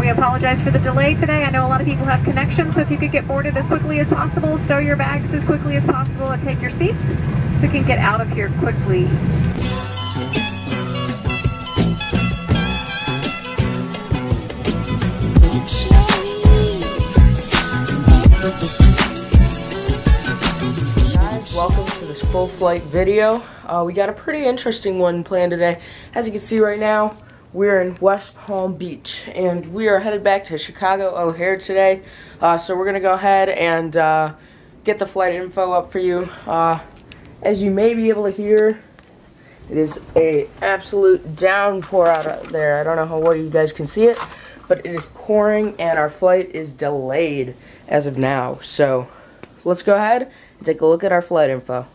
We apologize for the delay today. I know a lot of people have connections, so if you could get boarded as quickly as possible, stow your bags as quickly as possible, and take your seats so we can get out of here quickly. Guys, welcome to this full flight video. We got a pretty interesting one planned today. As you can see right now, we're in West Palm Beach, and we are headed back to Chicago O'Hare today. So we're going to go ahead and get the flight info up for you. As you may be able to hear, it is an absolute downpour out there. I don't know how well you guys can see it, but it is pouring, and our flight is delayed as of now. So let's go ahead and take a look at our flight info.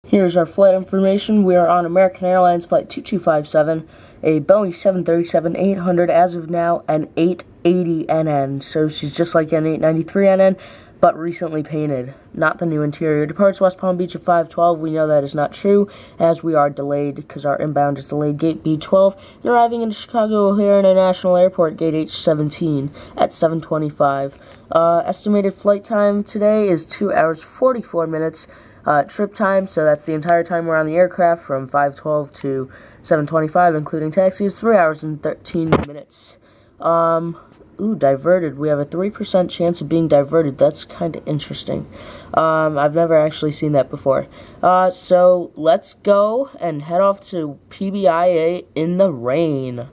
Here's our flight information. We are on American Airlines Flight 2257, a Boeing 737-800 as of now, an 880 NN. So she's just like an 893 NN, but recently painted, not the new interior. Departs West Palm Beach at 5:12. We know that is not true, as we are delayed because our inbound is delayed. Gate B12, and arriving in Chicago O'Hare International Airport, Gate H17 at 7:25. Estimated flight time today is 2 hours 44 minutes. Trip time, so that's the entire time we're on the aircraft from 5:12 to 7:25, including taxis, 3 hours and 13 minutes. Diverted. We have a 3% chance of being diverted. That's kind of interesting. I've never actually seen that before. So let's go and head off to PBI in the rain.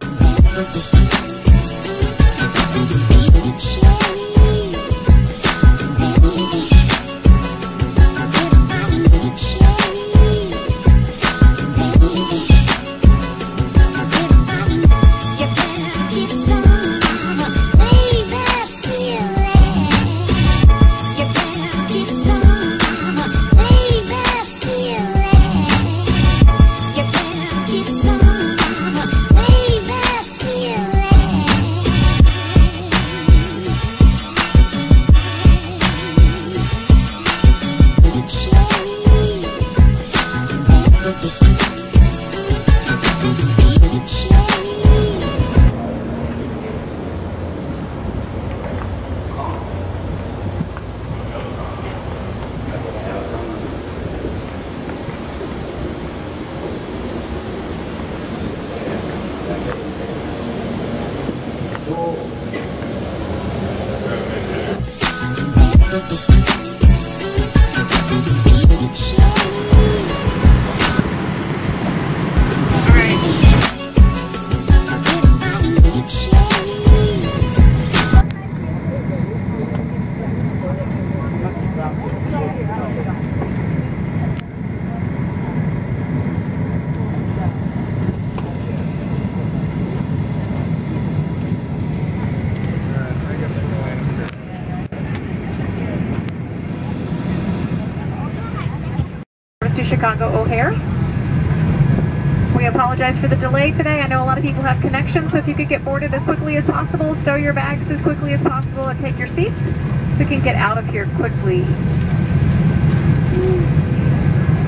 To Chicago O'Hare. We apologize for the delay today. I know a lot of people have connections, so if you could get boarded as quickly as possible, stow your bags as quickly as possible, and take your seats so we can get out of here quickly.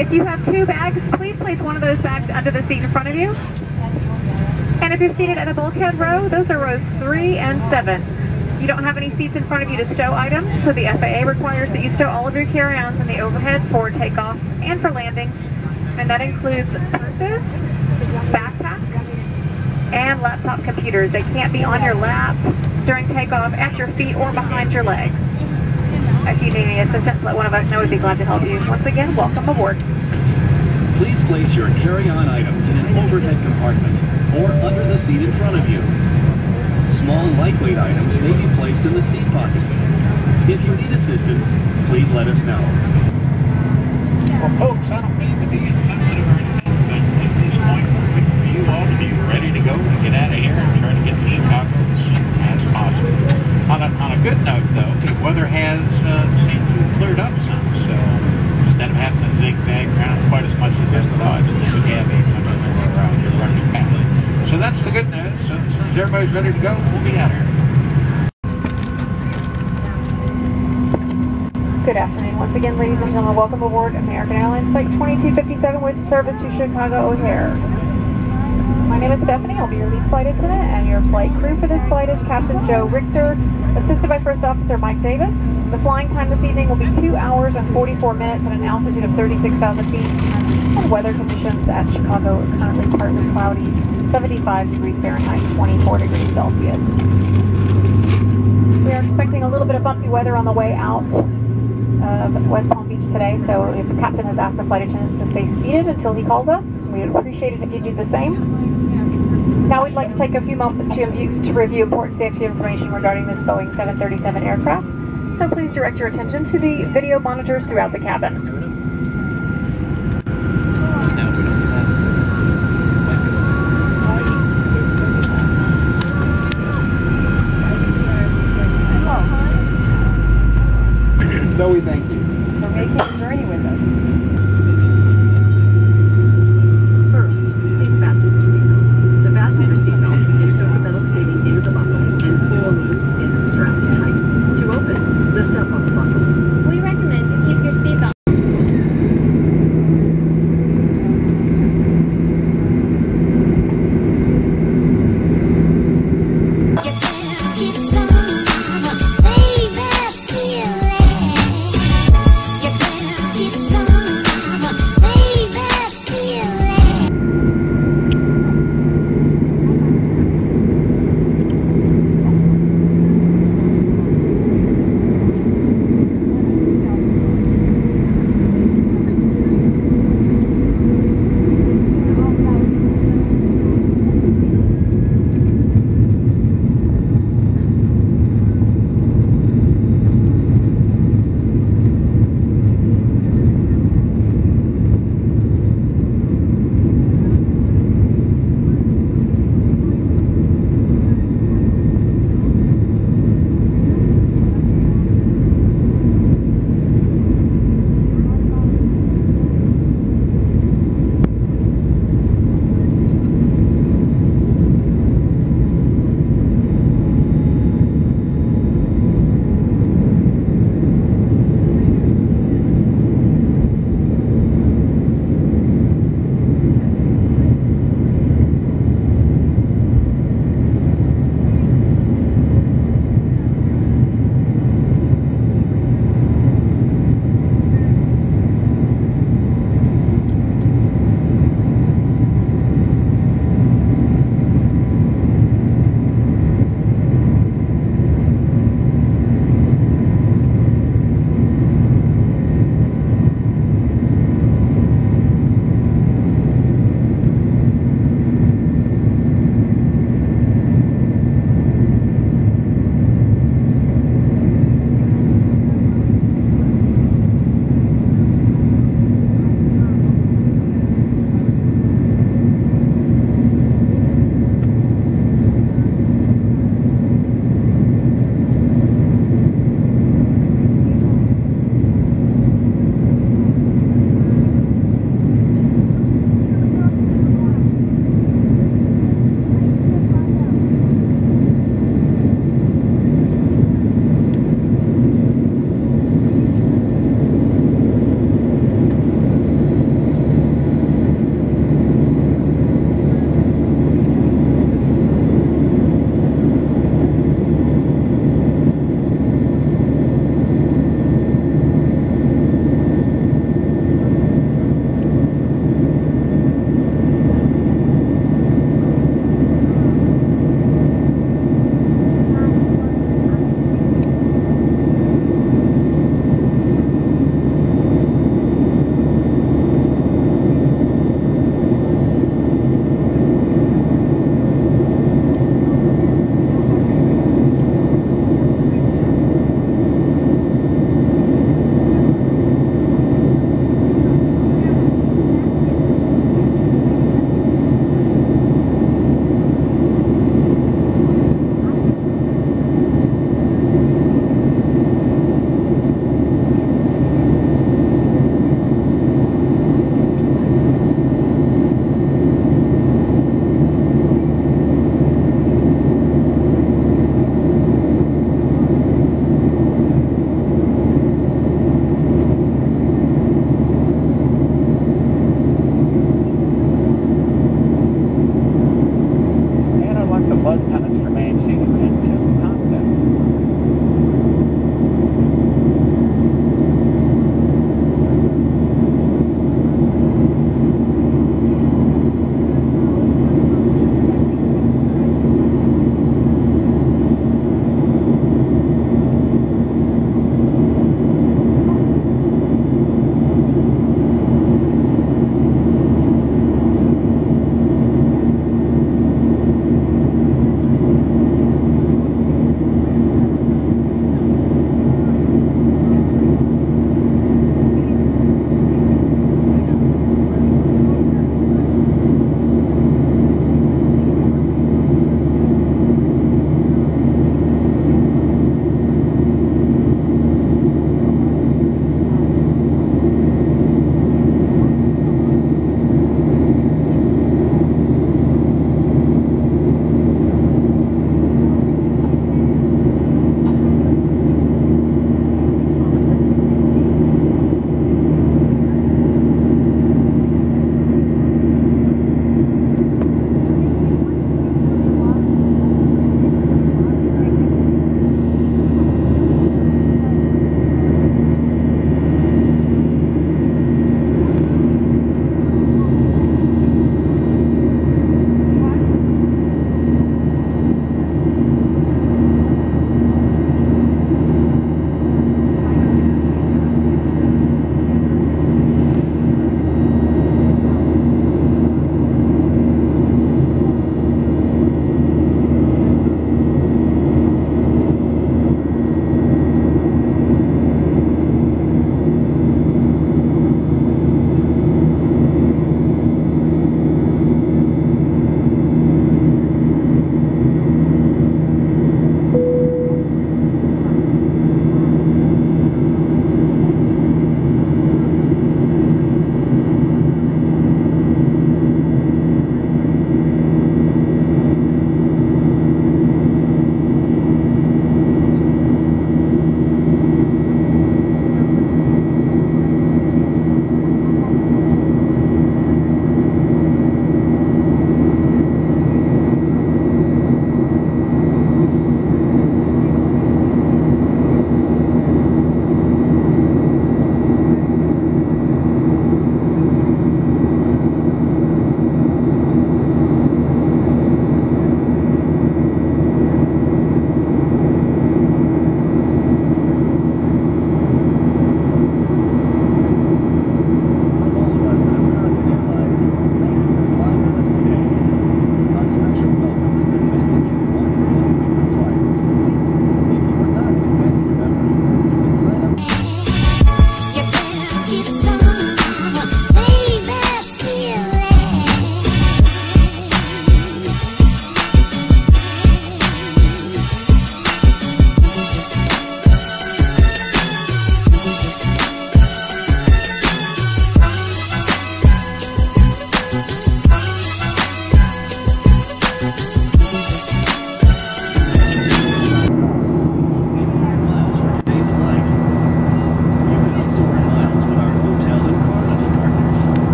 If you have 2 bags, please place one of those bags under the seat in front of you. And if you're seated at a bulkhead row, those are rows 3 and 7. You don't have any seats in front of you to stow items, so the FAA requires that you stow all of your carry-ons in the overhead for takeoff and for landing, and that includes purses, backpacks, and laptop computers. They can't be on your lap during takeoff, at your feet, or behind your legs. If you need any assistance, let one of us know. We'd be glad to help you. Once again, welcome aboard. Please place your carry-on items in an overhead compartment or under the seat in front of you. Small, lightweight items may be placed in the seat pocket. If you need assistance, please let us know. Well, folks, I don't mean to be insensitive or anything, but at this point, for you all to be ready to go and get out of here and try to get to Chicago as soon as possible. On a good note, though, the weather has seemed to have cleared up some, so instead of having to zigzag around quite as much as I thought, we have a much more running path. So that's the good news. So as soon as everybody's ready to go, we'll be out here. Good afternoon. Once again, ladies and gentlemen, welcome aboard American Airlines Flight 2257 with service to Chicago O'Hare. My name is Stephanie. I'll be your lead flight attendant, and your flight crew for this flight is Captain Joe Richter, assisted by First Officer Mike Davis. The flying time this evening will be 2 hours and 44 minutes at an altitude of 36,000 feet, and weather conditions at Chicago are currently partly cloudy, 75 degrees Fahrenheit, 24 degrees Celsius. We are expecting a little bit of bumpy weather on the way out of West Palm Beach today, so if the captain has asked the flight attendants to stay seated until he calls us, we would appreciate it if you do the same. Now we'd like to take a few moments to review important safety information regarding this Boeing 737 aircraft, so please direct your attention to the video monitors throughout the cabin. Zoe, thank you. For making the journey with us. First, please fasten your seatbelt. To fasten your seatbelt, insert the metal tubing into the buckle and pull on the loose end of the strap tight. To open, lift up on the buckle. We recommend to keep your seatbelt.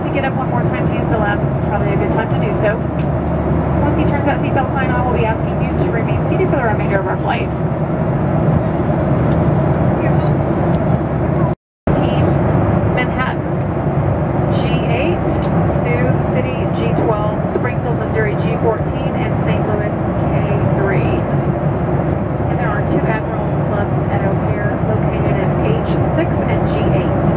to get up one more time to use the lab, this is probably a good time to do so. Once he turns that seatbelt sign on, we'll be asking you to remain seated for the remainder of our flight. Team Manhattan, G8, Sioux City G12, Springfield, Missouri G14, and St. Louis K3. And there are 2 Admirals clubs at O'Hare located in H6 and G8.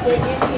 Can't you